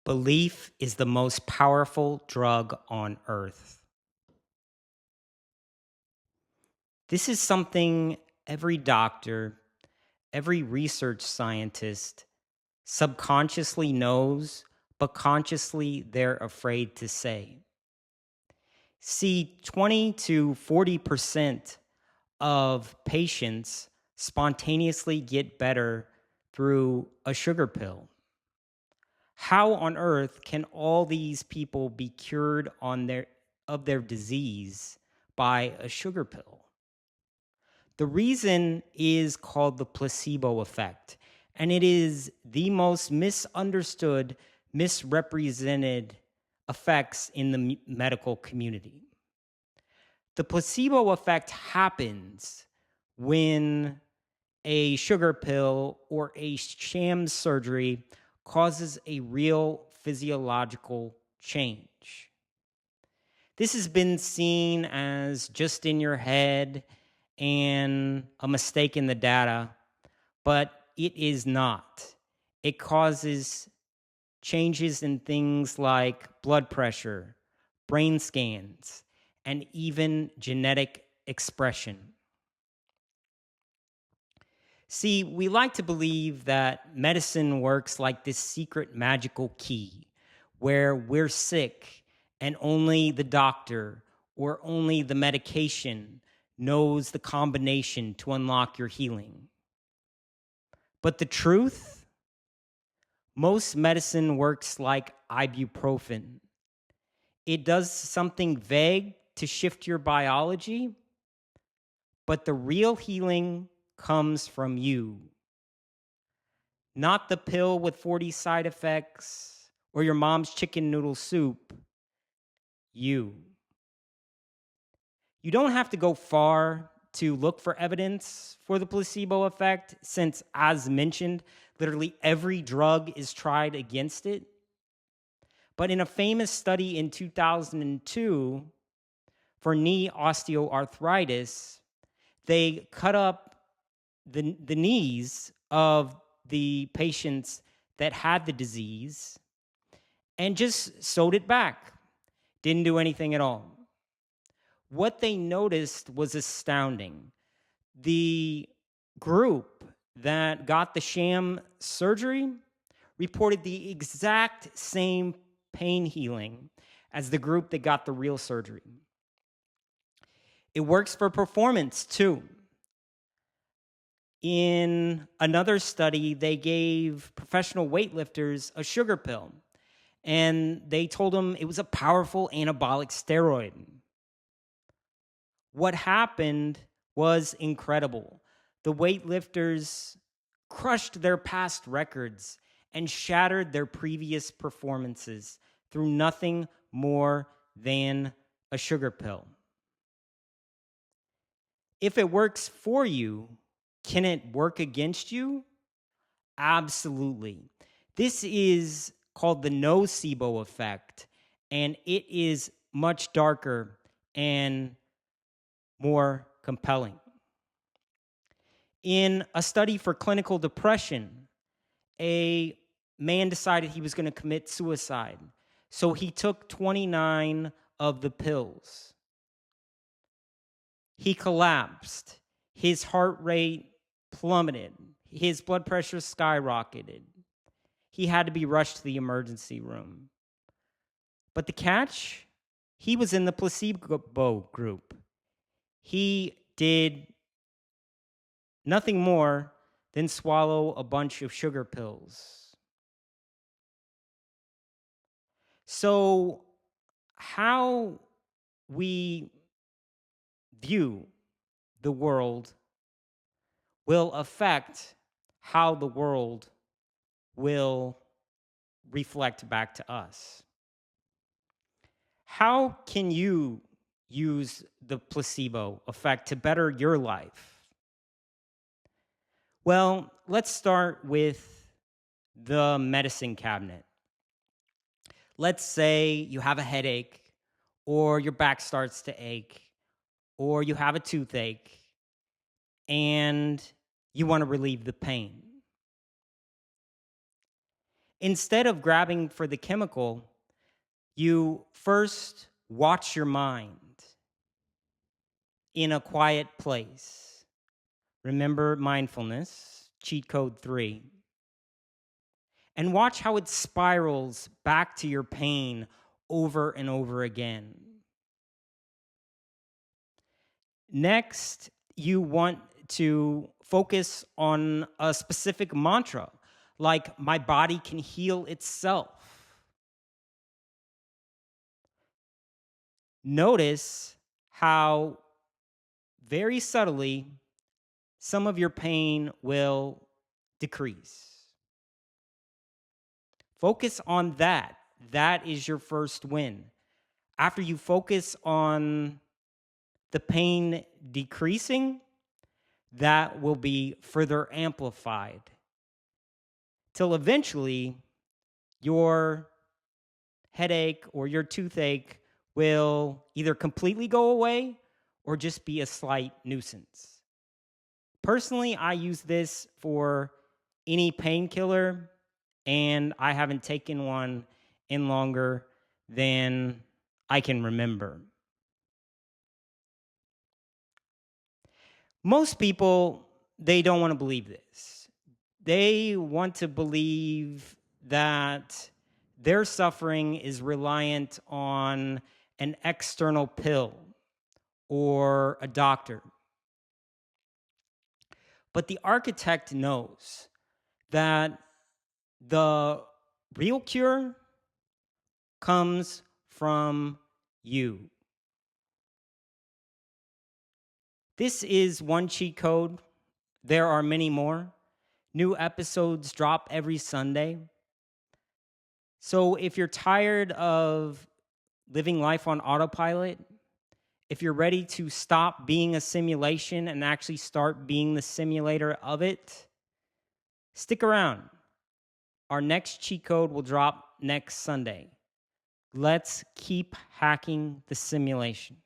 Belief is the most powerful drug on earth. This is something every doctor, every research scientist subconsciously knows, but consciously they're afraid to say. See, 20 to 40% of patients spontaneously get better through a sugar pill. How on earth can all these people be cured of their disease by a sugar pill? The reason is called the placebo effect, and it is the most misunderstood, misrepresented effects in the medical community. The placebo effect happens when a sugar pill or a sham surgery causes a real physiological change. This has been seen as just in your head and a mistake in the data, but it is not. It causes changes in things like blood pressure, brain scans, and even genetic expression. See, we like to believe that medicine works like this secret magical key where we're sick and only the doctor or only the medication knows the combination to unlock your healing. But the truth, most medicine works like ibuprofen. It does something vague to shift your biology, but the real healing comes from you. Not the pill with 40 side effects or your mom's chicken noodle soup. You. You don't have to go far to look for evidence for the placebo effect, since, as mentioned, literally every drug is tried against it. But in a famous study in 2002 for knee osteoarthritis, they cut up the knees of the patients that had the disease and just sewed it back. Didn't do anything at all. What they noticed was astounding. The group that got the sham surgery reported the exact same pain healing as the group that got the real surgery. It works for performance too. In another study, they gave professional weightlifters a sugar pill, and they told them it was a powerful anabolic steroid. What happened was incredible. The weightlifters crushed their past records and shattered their previous performances through nothing more than a sugar pill. If it works for you, can it work against you? Absolutely. This is called the nocebo effect, and it is much darker and more compelling. In a study for clinical depression, a man decided he was going to commit suicide. So he took 29 of the pills. He collapsed. His heart rate plummeted. His blood pressure skyrocketed. He had to be rushed to the emergency room. But the catch, he was in the placebo group. He did nothing more than swallow a bunch of sugar pills. So, how we view the world will affect how the world will reflect back to us. How can you use the placebo effect to better your life? Well, let's start with the medicine cabinet. Let's say you have a headache, or your back starts to ache, or you have a toothache, and you want to relieve the pain. Instead of grabbing for the chemical, you first watch your mind in a quiet place. Remember mindfulness, cheat code 3. And watch how it spirals back to your pain over and over again. Next, you want to focus on a specific mantra, like my body can heal itself. Notice how very subtly some of your pain will decrease. Focus on that. That is your first win. After you focus on the pain decreasing, that will be further amplified till eventually your headache or your toothache will either completely go away or just be a slight nuisance. Personally, I use this for any painkiller, and I haven't taken one in longer than I can remember. Most people, they don't want to believe this. They want to believe that their suffering is reliant on an external pill or a doctor. But the architect knows that the real cure comes from you. This is one cheat code. There are many more. New episodes drop every Sunday. So if you're tired of living life on autopilot, if you're ready to stop being a simulation and actually start being the simulator of it, stick around. Our next cheat code will drop next Sunday. Let's keep hacking the simulation.